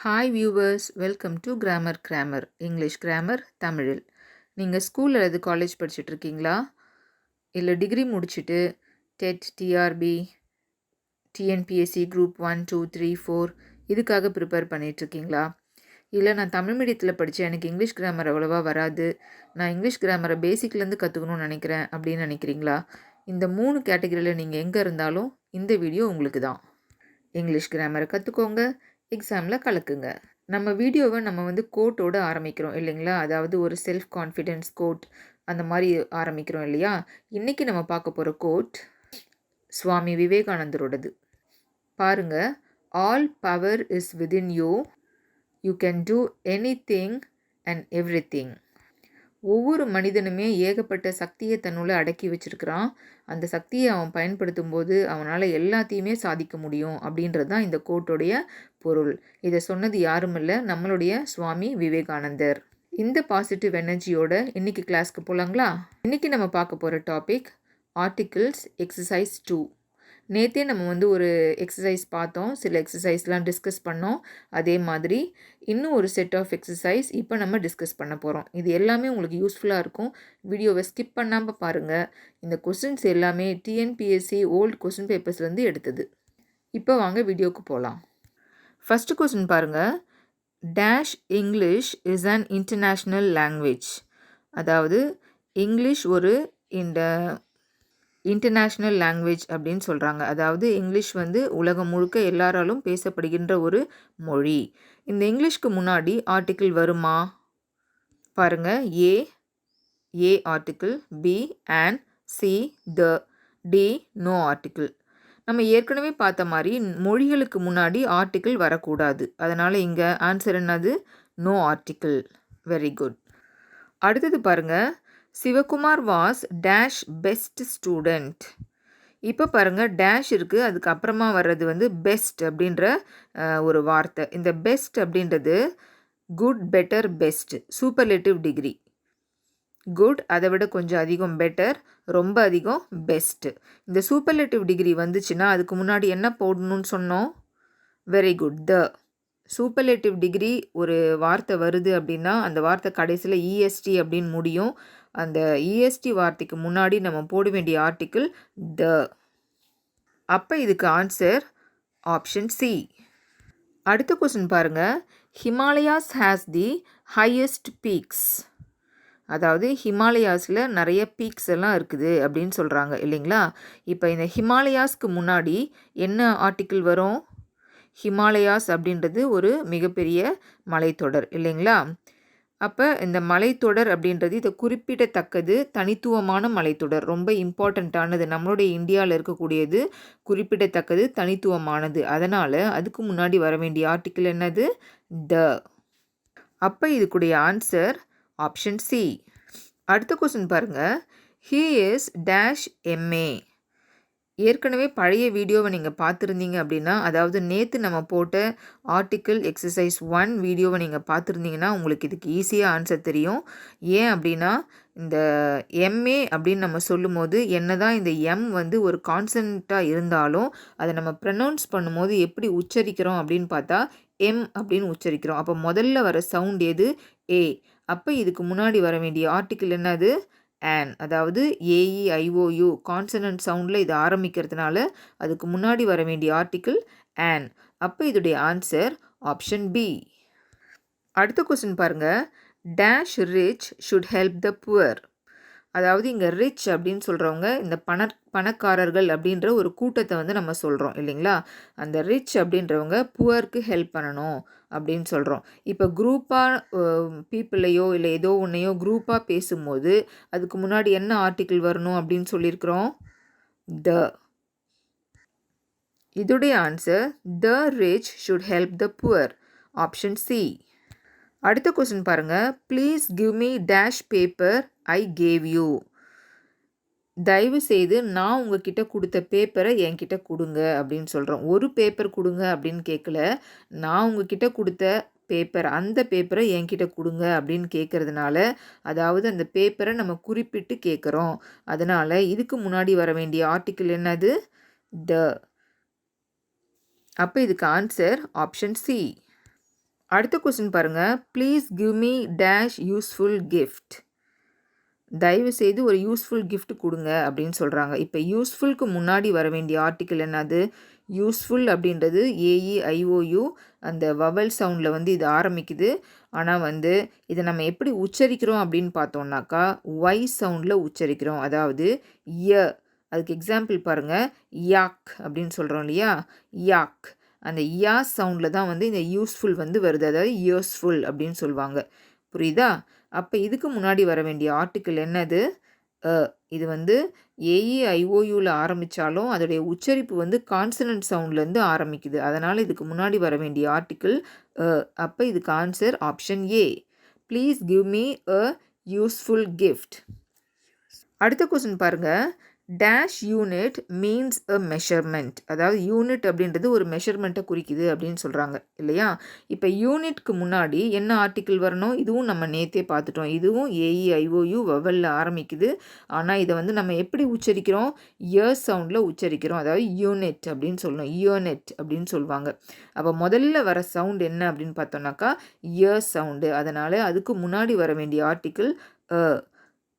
Hi viewers, welcome to grammar English grammar தமிழில். நீங்கள் school அல்லது காலேஜ் படிச்சுட்டு இருக்கீங்களா? இல்லை டிகிரி முடிச்சுட்டு டெட், டிஆர்பி, டிஎன்பிஎஸ்சி குரூப் 1, 2, 3, 4 இதுக்காக ப்ரிப்பேர் பண்ணிகிட்ருக்கீங்களா? இல்லை நான் தமிழ் மீடியத்தில் படித்தேன், எனக்கு இங்கிலீஷ் கிராமர் அவ்வளோவா வராது, நான் இங்கிலீஷ் கிராமரை பேசிக்லேருந்து கற்றுக்கணும்னு நினைக்கிறேன் அப்படின்னு நினைக்கிறீங்களா? இந்த 3 கேட்டகரியில் நீங்கள் எங்கே இருந்தாலும் இந்த வீடியோ உங்களுக்கு தான். இங்கிலீஷ் கிராமரை கற்றுக்கோங்க, எக்ஸாமில் கலக்குங்க. நம்ம வீடியோவை நம்ம கோட்டோடு ஆரம்பிக்கிறோம் இல்லைங்களா? அதாவது ஒரு செல்ஃப் கான்ஃபிடென்ஸ் கோட் அந்த மாதிரி ஆரம்பிக்கிறோம் இல்லையா? இன்றைக்கி நம்ம பார்க்க போகிற கோட் சுவாமி விவேகானந்தரோடது. பாருங்க, all power is within you, you can do anything and everything. ஒவ்வொரு மனிதனுமே ஏகப்பட்ட சக்தியை தன்னுள்ள அடக்கி வச்சிருக்கிறான். அந்த சக்தியை அவன் பயன்படுத்தும் போது அவனால் எல்லாத்தையுமே சாதிக்க முடியும் அப்படின்றது தான் இந்த கோட்டோடைய பொருள். இதை சொன்னது யாரும் இல்லை, நம்மளுடைய சுவாமி விவேகானந்தர். இந்த பாசிட்டிவ் எனர்ஜியோட இன்னைக்கு கிளாஸ்க்கு போகலாங்களா? இன்னைக்கு நம்ம பார்க்க போகிற டாபிக் ஆர்டிகிள்ஸ் எக்ஸசைஸ் 2. நேற்றே நம்ம ஒரு எக்ஸசைஸ் பார்த்தோம், சில எக்ஸசைஸ்லாம் டிஸ்கஸ் பண்ணோம். அதே மாதிரி இன்னும் ஒரு செட் ஆஃப் எக்ஸசைஸ் இப்போ நம்ம டிஸ்கஸ் பண்ண போகிறோம். இது எல்லாமே உங்களுக்கு யூஸ்ஃபுல்லாக இருக்கும். வீடியோவை ஸ்கிப் பண்ணாமல் பாருங்கள். இந்த கொஸ்டின்ஸ் எல்லாமே டிஎன்பிஎஸ்சி ஓல்டு கொஸ்டின் பேப்பர்ஸ்லேருந்து எடுத்தது. இப்போ வாங்க வீடியோவுக்கு போகலாம். ஃபஸ்ட்டு கொஸ்டின் பாருங்கள். Dash English is an international language. அதாவது இங்கிலீஷ் ஒரு இந்த இன்டர்நேஷ்னல் லாங்குவேஜ் அப்படின்னு சொல்கிறாங்க. அதாவது இங்கிலீஷ் உலகம் முழுக்க எல்லாராலும் பேசப்படுகின்ற ஒரு மொழி. இந்த இங்கிலீஷ்க்கு முன்னாடி ஆர்டிக்கிள் வருமா? பாருங்கள், A article, B and, C the, D no article. நம்ம ஏற்கனவே பார்த்த மாதிரி மொழிகளுக்கு முன்னாடி ஆர்டிக்கிள் வரக்கூடாது. அதனால் இங்கே ஆன்சர் என்னது? No article. Very good. அடுத்தது பாருங்கள், Sivakumar was dash best student. இப்போ பாருங்கள், டேஷ் இருக்குது, அதுக்கு அப்புறமா வர்றது பெஸ்ட் அப்படின்ற ஒரு வார்த்தை. இந்த பெஸ்ட் அப்படின்றது good, better, best, superlative degree. Good அதை விட கொஞ்சம் அதிகம், பெட்டர் ரொம்ப அதிகம், பெஸ்ட். இந்த சூப்பர்லேட்டிவ் டிகிரி வந்துச்சுன்னா அதுக்கு முன்னாடி என்ன போடணும்னு சொன்னோம்? வெரி குட், த. சூப்பர்லேட்டிவ் டிகிரி ஒரு வார்த்தை வருது அப்படின்னா அந்த வார்த்தை கடைசியில் இஎஸ்டி அப்படின்னு முடியும். அந்த இஎஸ்டி வார்த்தைக்கு முன்னாடி நம்ம போட வேண்டிய ஆர்டிக்கிள் த. அப்போ இதுக்கு ஆன்சர் ஆப்ஷன் சி. அடுத்த கொஸ்டின் பாருங்கள். Himalayas has the highest peaks. அதாவது ஹிமாலயாஸில் நிறைய பீக்ஸ் எல்லாம் இருக்குது அப்படின்னு சொல்கிறாங்க இல்லைங்களா? இப்போ இந்த ஹிமாலயாஸ்க்கு முன்னாடி என்ன ஆர்டிக்கிள் வரும்? ஹிமாலயாஸ் அப்படின்றது ஒரு மிகப்பெரிய மலைத்தொடர் இல்லைங்களா? அப்போ இந்த மலைத்தொடர் அப்படின்றது இது குறிப்பிடத்தக்கது, தனித்துவமான மலைத்தொடர், ரொம்ப இம்பார்ட்டண்ட்டானது, நம்மளுடைய இந்தியாவில் இருக்கக்கூடியது, குறிப்பிடத்தக்கது, தனித்துவமானது. அதனால் அதுக்கு முன்னாடி வர வேண்டிய ஆர்டிக்கிள் என்னது? த. அப்போ இதுக்குடைய ஆன்சர் ஆப்ஷன் சி. அடுத்த கொஸ்டின் பாருங்கள். He is dash MA. ஏற்கனவே பழைய வீடியோவை நீங்கள் பார்த்துருந்தீங்க அப்படின்னா, அதாவது நேற்று நம்ம போட்ட ஆர்டிக்கிள் எக்ஸசைஸ் 1 வீடியோவை நீங்கள் பார்த்துருந்தீங்கன்னா உங்களுக்கு இதுக்கு ஈஸியாக ஆன்சர் தெரியும். ஏன் அப்படின்னா, இந்த எம்ஏ அப்படின்னு நம்ம சொல்லும் போது என்ன தான் இந்த எம் ஒரு கான்சன்ட்டாக இருந்தாலும் அதை நம்ம ப்ரனவுன்ஸ் பண்ணும்போது எப்படி உச்சரிக்கிறோம் அப்படின்னு பார்த்தா எம் அப்படின்னு உச்சரிக்கிறோம். அப்போ முதல்ல வர சவுண்ட் எது? ஏ. அப்போ இதுக்கு முன்னாடி வர வேண்டிய ஆர்டிக்கிள் என்னது? ஆன். அதாவது ஏஇஐஓயு கான்சனன்ட் சவுண்டில் இது ஆரம்பிக்கிறதுனால அதுக்கு முன்னாடி வர வேண்டிய ஆர்டிக்கிள் ஆன். அப்போ இதோடைய ஆன்சர் ஆப்ஷன் பி. அடுத்த கொஸ்டின் பாருங்கள். Dash rich should help the poor. அதாவது இங்கே ரிச் அப்படின்னு சொல்கிறவங்க இந்த பணக்காரர்கள் அப்படின்ற ஒரு கூட்டத்தை நம்ம சொல்கிறோம் இல்லைங்களா? அந்த ரிச் அப்படின்றவங்க புவருக்கு ஹெல்ப் பண்ணணும் அப்படின்னு சொல்கிறோம். இப்போ குரூப்பாக பீப்புளையோ இல்லை ஏதோ ஒன்றையோ குரூப்பாக பேசும்போது அதுக்கு முன்னாடி என்ன ஆர்டிக்கிள் வரணும் அப்படின்னு சொல்லியிருக்கிறோம்? த. இதோடைய answer the rich should help the poor, option C. அடுத்த கொஸ்டின் பாருங்கள். Please give me dash paper I gave you. தயவு செய்து நான் உங்ககிட்ட கொடுத்த பேப்பரை என்கிட்ட கொடுங்க அப்படின்னு சொல்கிறோம். ஒரு பேப்பர் கொடுங்க அப்படின்னு கேட்கல, நான் உங்ககிட்ட கொடுத்த பேப்பர், அந்த பேப்பரை என்கிட்ட கொடுங்க அப்படின்னு கேட்குறதுனால, அதாவது அந்த பேப்பரை நம்ம குறிப்பிட்டு கேட்குறோம். அதனால் இதுக்கு முன்னாடி வர வேண்டிய ஆர்டிக்கிள் என்னது? த. அப்போ இதுக்கு ஆன்சர் ஆப்ஷன் சி. அடுத்த கொஸ்டின் பாருங்கள். Please give me dash useful gift. தயவு செய்து ஒரு யூஸ்ஃபுல் கிஃப்ட் கொடுங்க அப்படின்னு சொல்கிறாங்க. இப்போ யூஸ்ஃபுல்க்கு முன்னாடி வர வேண்டிய ஆர்டிக்கிள் என்னது? யூஸ்ஃபுல் அப்படின்றது ஏஇஐஓயு அந்த வவல் சவுண்டில் வந்து இது ஆரம்பிக்குது. ஆனால் வந்து இதை நம்ம எப்படி உச்சரிக்கிறோம் அப்படின்னு பார்த்தோம்னாக்கா ஒய் சவுண்டில் உச்சரிக்கிறோம். அதாவது ய. அதுக்கு எக்ஸாம்பிள் பாருங்கள். யாக் அப்படின்னு சொல்கிறோம் இல்லையா? யாக். அந்த யா சவுண்டில் தான் வந்து இந்த யூஸ்ஃபுல் வந்து வருது. அதாவது யூஸ்ஃபுல் அப்படின்னு சொல்லுவாங்க. புரியுதா? அப்போ இதுக்கு முன்னாடி வர வேண்டிய ஆர்டிக்கிள் என்னது? இது வந்து ஏஇஐஓயூவில் ஆரம்பித்தாலும் அதோடைய உச்சரிப்பு வந்து கான்சனன்ட் சவுண்ட்லேருந்து ஆரம்பிக்குது. அதனால் இதுக்கு முன்னாடி வர வேண்டிய ஆர்டிக்கிள் அப்போ இதுக்கு answer option A. Please give me a useful gift. அடுத்த கொஸ்டின் பாருங்கள். டேஷ் யூனிட் மீன்ஸ் அ மெஷர்மெண்ட். அதாவது யூனிட் அப்படின்றது ஒரு மெஷர்மெண்ட்டை குறிக்குது அப்படின்னு சொல்கிறாங்க இல்லையா? இப்போ யூனிட்க்கு முன்னாடி என்ன ஆர்டிக்கிள் வரணும்? இதுவும் நம்ம நேற்றே பார்த்துட்டோம். இதுவும் ஏஇஐஓயு வவலில் ஆரம்பிக்குது. ஆனால் இதை வந்து நம்ம எப்படி உச்சரிக்கிறோம்? இயர் சவுண்டில் உச்சரிக்கிறோம். அதாவது யூனிட் அப்படின்னு சொல்லணும். யூனிட் அப்படின்னு சொல்லுவாங்க. அப்போ முதல்ல வர சவுண்ட் என்ன அப்படின்னு பார்த்தோம்னாக்கா இயர் சவுண்டு. அதனால் அதுக்கு முன்னாடி வர வேண்டிய article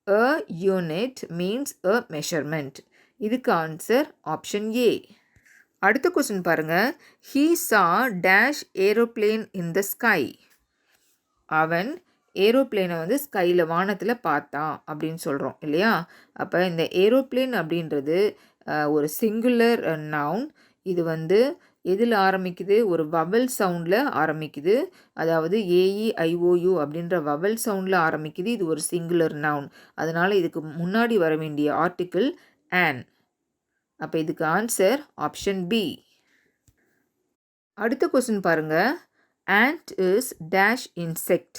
A unit means a measurement. இதுக்கு ஆன்சர் ஆப்ஷன் ஏ. அடுத்த கொஸ்டின் பாருங்க. He saw dash aeroplane in the sky. அவன் ஏரோப்ளேனை வந்து ஸ்கையில் வானத்தில் பார்த்தான் அப்படின்னு சொல்கிறோம் இல்லையா? அப்போ இந்த ஏரோப்ளேன் அப்படின்றது ஒரு சிங்குலர் நவுன். இது வந்து எதில் ஆரம்பிக்குது? ஒரு வவல் சவுண்டில் ஆரம்பிக்குது. அதாவது ஏஇஐஓயு அப்படின்ற வவல் சவுண்டில் ஆரம்பிக்குது. இது ஒரு சிங்குலர் நவுன். அதனால் இதுக்கு முன்னாடி வர வேண்டிய ஆர்டிக்கிள் ஆன். அப்போ இதுக்கு ஆன்சர் ஆப்ஷன் பி. அடுத்த கொஸ்டின் பாருங்கள். ant is dash insect.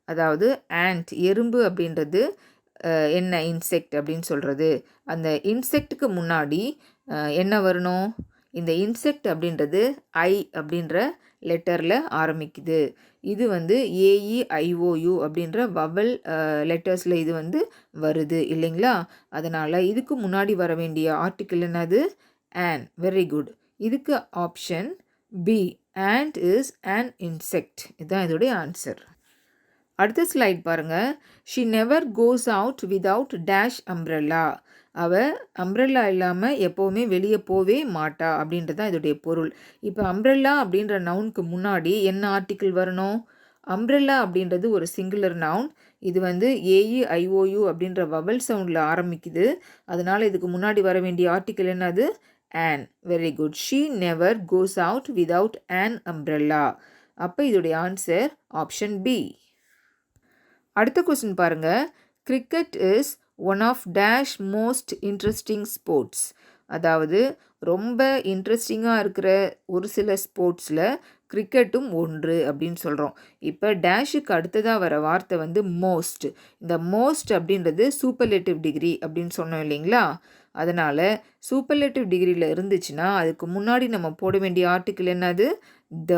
அதாவது ant எறும்பு அப்படின்றது என்ன இன்செக்ட் அப்படின்னு சொல்கிறது. அந்த இன்செக்ட்டுக்கு முன்னாடி என்ன வரணும்? இந்த இன்செக்ட் அப்படின்றது ஐ அப்படின்ற லெட்டரில் ஆரம்பிக்குது. இது வந்து ஏஇஐஓயு அப்படின்ற வவல் லெட்டர்ஸில் இது வந்து வருது இல்லைங்களா? அதனால் இதுக்கு முன்னாடி வர வேண்டிய ஆர்டிக்கிள் என்னது? ஆன். Very good. இதுக்கு option B. ant is an insect. இதுதான் இதோடைய ஆன்சர். அடுத்த ஸ்லைட் பாருங்கள். she never goes out without dash umbrella. அவள் அம்ப்ரெல்லா இல்லாமல் எப்போவுமே வெளியே போவே மாட்டா அப்படின்றது தான் இதோடைய பொருள். இப்போ அம்ப்ரெல்லா அப்படின்ற நவுனுக்கு முன்னாடி என்ன ஆர்டிக்கிள் வரணும்? அம்ப்ரெல்லா அப்படின்றது ஒரு சிங்குலர் நவுன். இது வந்து ஏஇஐஓயு அப்படின்ற வவல் சவுண்டில் ஆரம்பிக்குது. அதனால் இதுக்கு முன்னாடி வர வேண்டிய ஆர்டிக்கிள் என்னது? an. Very good. She never goes out without an umbrella. அப்போ இதோடைய ஆன்சர் ஆப்ஷன் பி. அடுத்த கொஸ்டின் பாருங்கள். Cricket is one of dash most interesting sports. அதாவது ரொம்ப இன்ட்ரெஸ்டிங்காக இருக்கிற ஒரு சில ஸ்போர்ட்ஸில் கிரிக்கெட்டும் ஒன்று அப்படின்னு சொல்கிறோம். இப்போ டேஷுக்கு அடுத்ததாக வர வார்த்தை வந்து மோஸ்ட். இந்த மோஸ்ட் அப்படின்றது சூப்பர்லேட்டிவ் டிகிரி அப்படின்னு சொன்னோம் இல்லைங்களா? அதனால் சூப்பர்லேட்டிவ் டிகிரியில் இருந்துச்சுன்னா அதுக்கு முன்னாடி நம்ம போட வேண்டிய ஆர்டிக்கிள் என்னது? த.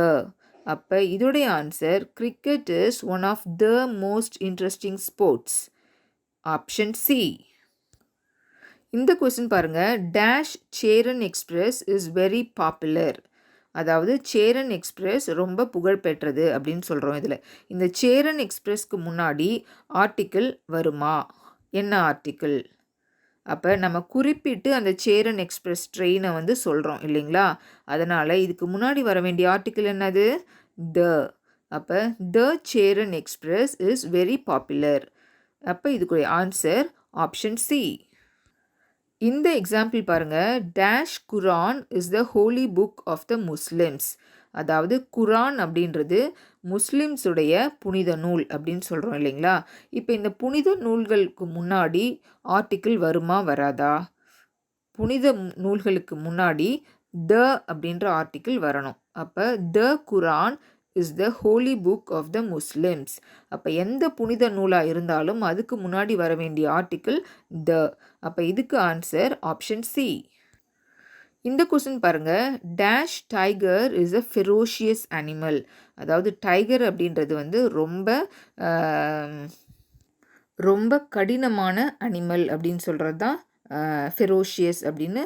அப்போ இதோடைய answer cricket is one of the most interesting sports. Option C. இந்த கொஸ்டின் பாருங்கள். Dash Cheran express is very popular. அதாவது சேரன் எக்ஸ்பிரஸ் ரொம்ப புகழ்பெற்றது அப்படின்னு சொல்கிறோம். இதில் இந்த சேரன் எக்ஸ்பிரஸ்க்கு முன்னாடி ஆர்டிக்கிள் வருமா? என்ன ஆர்டிக்கிள்? அப்போ நம்ம குறிப்பிட்டு அந்த சேரன் எக்ஸ்பிரஸ் ட்ரெயினை வந்து சொல்கிறோம் இல்லைங்களா? அதனால் இதுக்கு முன்னாடி வர வேண்டிய ஆர்டிக்கிள் என்னது? த. அப்போ the Cheran express is very popular. அப்போ இதுக்குரிய ஆன்சர் ஆப்ஷன் சி. இந்த எக்ஸாம்பிள் பாருங்கள். Dash Quran is the holy book of the Muslims. அதாவது குரான் அப்படின்றது முஸ்லிம்ஸுடைய புனித நூல் அப்படின்னு சொல்கிறோம் இல்லைங்களா? இப்போ இந்த புனித நூல்களுக்கு முன்னாடி ஆர்டிக்கிள் வருமா வராதா? புனித நூல்களுக்கு முன்னாடி த அப்படின்ற ஆர்டிக்கிள் வரணும். அப்போ the Quran is the holy book of the Muslims. அப்போ எந்த புனித நூலாக இருந்தாலும் அதுக்கு முன்னாடி வர வேண்டிய ஆர்டிக்கிள் த. அப்போ இதுக்கு ஆன்சர் ஆப்ஷன் சி. இந்த கொஸ்டின் பாருங்கள். Dash tiger is a ferocious animal. அதாவது டைகர் அப்படின்றது வந்து ரொம்ப கடினமான அனிமல் அப்படின்னு சொல்கிறது தான் ஃபெரோஷியஸ் அப்படின்னு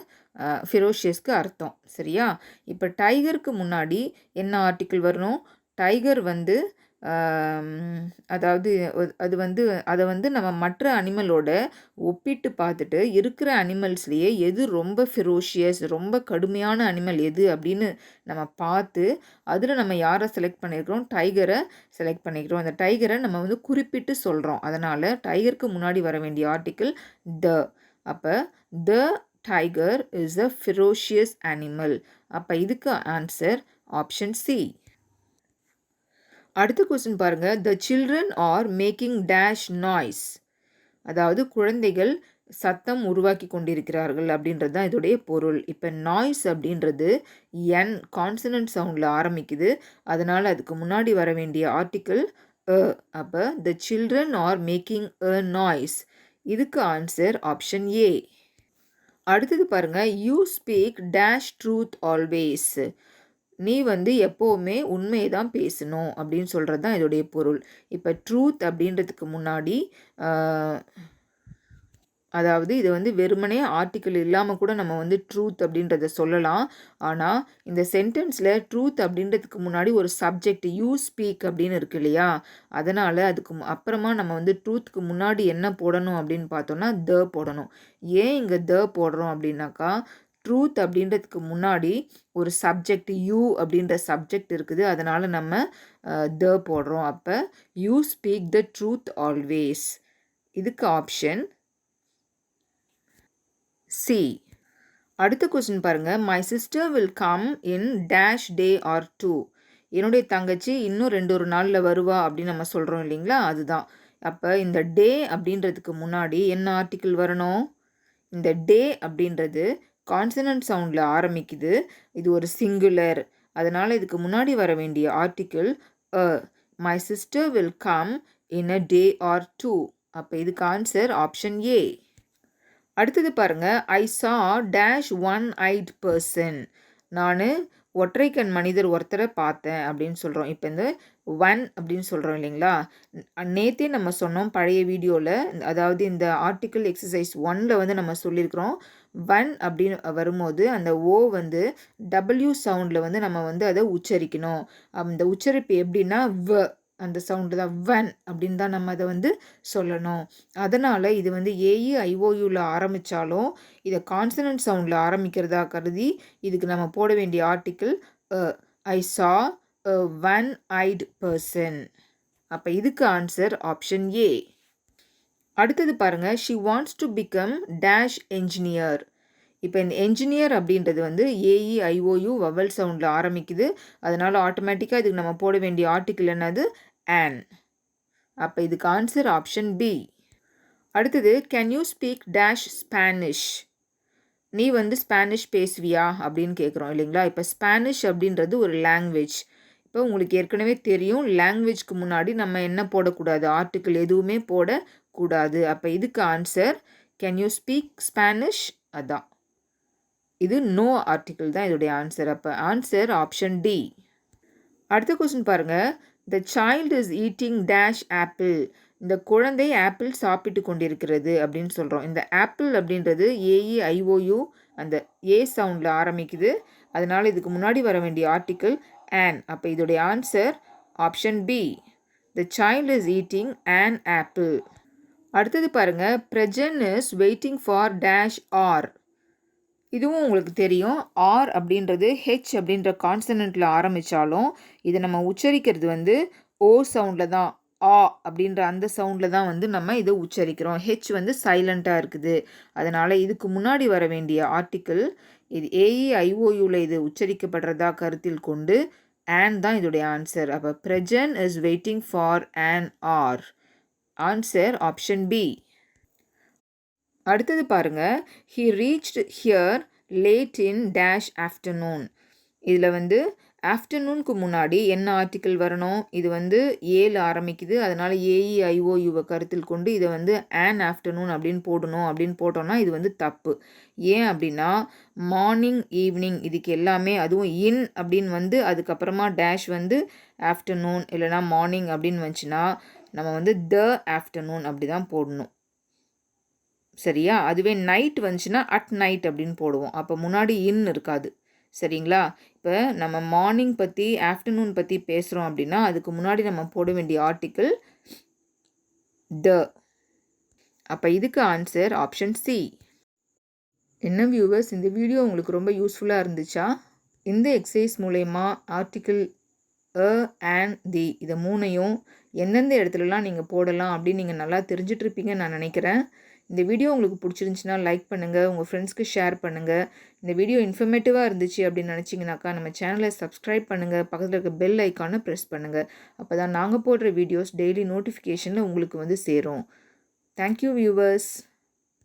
ஃபெரோஷியஸ்க்கு அர்த்தம். சரியா? இப்போ டைகருக்கு முன்னாடி என்ன ஆர்டிக்கிள் வரணும்? டைகர் வந்து அதாவது அது வந்து அதை வந்து நம்ம மற்ற அனிமலோட ஒப்பிட்டு பார்த்துட்டு இருக்கிற அனிமல்ஸ்லேயே எது ரொம்ப ஃபெரோஷியஸ், ரொம்ப கடுமையான அனிமல் எது அப்படின்னு நம்ம பார்த்து அதில் நம்ம யாரை செலக்ட் பண்ணியிருக்கிறோம்? டைகரை செலக்ட் பண்ணிக்கிறோம். அந்த டைகரை நம்ம வந்து குறிப்பிட்டு சொல்கிறோம். அதனால் டைகருக்கு முன்னாடி வர வேண்டிய ஆர்டிக்கிள் த. அப்போ the tiger is a ferocious animal. அப்போ இதுக்கு ஆன்சர் ஆப்ஷன் சி. அடுத்த கொஸ்டின் பாருங்க. The children are making dash noise. அதாவது குழந்தைகள் சத்தம் உருவாக்கி கொண்டிருக்கிறார்கள் அப்படின்றது தான் இதோடைய பொருள். இப்போ நாய்ஸ் அப்படின்றது என் கான்சனன்ட் சவுண்டில் ஆரம்பிக்குது. அதனால் அதுக்கு முன்னாடி வர வேண்டிய ஆர்டிக்கிள் அ. அப்போ the children are making a noise. இதுக்கு ஆன்சர் ஆப்ஷன் ஏ. அடுத்தது பாருங்க. You speak dash truth always. நீ வந்து எப்போவுமே உண்மையை தான் பேசணும் அப்படின்னு சொல்கிறது தான் இதோடைய பொருள். இப்போ ட்ரூத் அப்படின்றதுக்கு முன்னாடி அதாவது இது வந்து வெறுமனே ஆர்டிக்கிள் இல்லாமல் கூட நம்ம வந்து ட்ரூத் அப்படின்றத சொல்லலாம். ஆனால் இந்த சென்டென்ஸில் ட்ரூத் அப்படின்றதுக்கு முன்னாடி ஒரு சப்ஜெக்ட் யூ ஸ்பீக் அப்படின்னு இருக்கு இல்லையா? அதனால் அதுக்கு அப்புறமா நம்ம வந்து ட்ரூத்துக்கு முன்னாடி என்ன போடணும் அப்படின்னு பார்த்தோன்னா த போடணும். ஏன் இங்கே த போடுறோம் அப்படின்னாக்கா, ட்ரூத் அப்படின்றதுக்கு முன்னாடி ஒரு சப்ஜெக்ட் யூ அப்படின்ற சப்ஜெக்ட் இருக்குது. அதனால் நம்ம த போடுறோம். அப்போ you speak the truth always. இதுக்கு ஆப்ஷன் சி. அடுத்த கொஸ்டின் பாருங்க. My sister will come in dash day or two. என்னுடைய தங்கச்சி இன்னும் 2 நாளில் வருவா அப்படின்னு நம்ம சொல்கிறோம் இல்லைங்களா? அதுதான். அப்போ இந்த டே அப்படின்றதுக்கு முன்னாடி என்ன ஆர்டிக்கிள் வரணும்? இந்த டே அப்படின்றது கான்சனன்ட் சவுண்டில் ஆரம்பிக்குது. இது ஒரு சிங்குலர். அதனால் இதுக்கு முன்னாடி வர வேண்டிய article a. My sister will come in a day or two. அப்போ இதுக்கு ஆன்சர் ஆப்ஷன் ஏ. அடுத்தது பாருங்க. ஐ சா டேஷ் ஒன் ஐட் பர்சன். நான் ஒற்றைக்கண் மனிதர் ஒருத்தரை பார்த்தேன் அப்படின்னு சொல்கிறோம். இப்போ இந்த ஒன் அப்படின்னு சொல்கிறோம் இல்லைங்களா? நேற்றே நம்ம சொன்னோம் பழைய வீடியோவில். அதாவது இந்த ஆர்டிக்கிள் எக்ஸசைஸ் 1ல் வந்து நம்ம சொல்லியிருக்கிறோம். ஒன் அப்படின்னு வரும்போது அந்த ஓ வந்து டபிள்யூ சவுண்டில் வந்து நம்ம வந்து அதை உச்சரிக்கணும். அந்த உச்சரிப்பு எப்படின்னா வ அந்த சவுண்டு தான் வன் அப்படின்னு தான் நம்ம அதை வந்து சொல்லணும். அதனால் இது வந்து ஏஇ ஐஓயூவில் ஆரம்பித்தாலும் இதை கான்சனன்ட் சவுண்டில் ஆரம்பிக்கிறதா கருதி இதுக்கு நம்ம போட வேண்டிய ஆர்டிக்கிள் ஐ சா ஒன் ஐட் பர்சன். அப்போ இதுக்கு ஆன்சர் ஆப்ஷன் ஏ. அடுத்தது பாருங்கள். She wants to become dash engineer. இப்போ இந்த என்ஜினியர் அப்படின்றது வந்து ஏஇ ஐஓயூ வவல் சவுண்டில் ஆரம்பிக்குது. அதனால் ஆட்டோமேட்டிக்காக இதுக்கு நம்ம போட வேண்டிய ஆர்டிக்கிள் என்னது? ஆன். அப்போ இதுக்கு ஆன்சர் ஆப்ஷன் பி. அடுத்தது can you speak dash Spanish. நீ வந்து ஸ்பானிஷ் பேசுவியா அப்படின்னு கேட்குறோம் இல்லைங்களா? இப்போ ஸ்பானிஷ் அப்படின்றது ஒரு லாங்குவேஜ். இப்போ உங்களுக்கு ஏற்கனவே தெரியும் லாங்குவேஜ்க்கு முன்னாடி நம்ம என்ன போடக்கூடாது? ஆர்டிக்கிள் எதுவுமே போடக்கூடாது. அப்போ இதுக்கு answer can you speak Spanish. அதான் இது நோ ஆர்டிக்கிள் தான் இதோடைய ஆன்சர். அப்போ ஆன்சர் ஆப்ஷன் டி. அடுத்த கொஸ்டின் பாருங்கள். த child is eating dash apple. இந்த குழந்தை ஆப்பிள் சாப்பிட்டு கொண்டிருக்கிறது அப்படின்னு சொல்கிறோம். இந்த ஆப்பிள் அப்படின்றது ஏஇ ஐஓயூ அந்த ஏ சவுண்டில் ஆரம்பிக்குது. அதனால் இதுக்கு முன்னாடி வர வேண்டிய ஆர்டிக்கிள் ஆன். அப்போ இதோடைய answer option B. The child is eating an apple. அடுத்தது பாருங்கள். Prajan is waiting for dash hour. இதுவும் உங்களுக்கு தெரியும். ஆர் அப்படின்றது ஹெச் அப்படின்ற கான்சனண்ட்டில் ஆரம்பித்தாலும் இதை நம்ம உச்சரிக்கிறது வந்து ஓ சவுண்டில் தான். ஆ அப்படின்ற அந்த சவுண்டில் தான் வந்து நம்ம இதை உச்சரிக்கிறோம். ஹெச் வந்து சைலண்ட்டாக இருக்குது. அதனால் இதுக்கு முன்னாடி வர வேண்டிய ஆர்டிக்கிள் இது ஏஇ ஐஓயூவில் இது உச்சரிக்கப்படுறதா கருத்தில் கொண்டு ஆன் தான் இதோடைய ஆன்சர். அப்போ Prajan is waiting for an hour. Answer option B. அடுத்தது பாருங்க. He reached here late in dash afternoon. இதில் வந்து ஆஃப்டர்நூனுக்கு முன்னாடி என்ன ஆர்டிக்கிள் வரணும்? இது வந்து ஏல ஆரம்பிக்குது. அதனால் ஏஇ ஐஓயூவை கருத்தில் கொண்டு இதை வந்து ஆன் ஆஃப்டர்நூன் அப்படின்னு போடணும். அப்படின்னு போட்டோம்னா இது வந்து தப்பு. ஏன் அப்படின்னா மார்னிங் ஈவினிங் இதுக்கு எல்லாமே அதுவும் இன் அப்படின்னு வந்து அதுக்கப்புறமா டேஷ் வந்து ஆஃப்டர்நூன் இல்லைனா மார்னிங் அப்படின்னு வந்துச்சுன்னா நம்ம வந்து த ஆஃப்டர்நூன் அப்படி தான் போடணும். சரியா? அதுவே நைட் வந்துச்சுன்னா அட் நைட் அப்படின்னு போடுவோம். அப்போ முன்னாடி இன் இருக்காது. சரிங்களா? இப்போ நம்ம மார்னிங் பற்றி ஆஃப்டர்நூன் பற்றி பேசுகிறோம் அப்படின்னா அதுக்கு முன்னாடி நம்ம போட வேண்டிய ஆர்டிக்கிள் த. அப்போ இதுக்கு ஆன்சர் ஆப்ஷன் சி. என்ன வியூவர்ஸ், இந்த வீடியோ உங்களுக்கு ரொம்ப யூஸ்ஃபுல்லாக இருந்துச்சா? இந்த எக்ஸசைஸ் மூலயமா ஆர்டிக்கிள் அ அண்ட் தி இதை மூணையும் எந்தெந்த இடத்துலலாம் நீங்கள் போடலாம் அப்படின்னு நீங்கள் நல்லா தெரிஞ்சிட்ருப்பீங்கன்னு நான் நினைக்கிறேன். இந்த வீடியோ உங்களுக்கு பிடிச்சிருந்துச்சின்னா லைக் பண்ணுங்கள், உங்கள் ஃப்ரெண்ட்ஸ்க்கு ஷேர் பண்ணுங்கள். இந்த வீடியோ இன்ஃபர்மேட்டிவாக இருந்துச்சு அப்படின்னு நினச்சிங்கனாக்கா நம்ம சேனலை சப்ஸ்கிரைப் பண்ணுங்கள், பக்கத்தில் இருக்க பெல் ஐக்கானை ப்ரெஸ் பண்ணுங்கள். அப்போ தான் நாங்கள் போடுற வீடியோஸ் டெய்லி நோட்டிஃபிகேஷனில் உங்களுக்கு வந்து சேரும். Thank you viewers.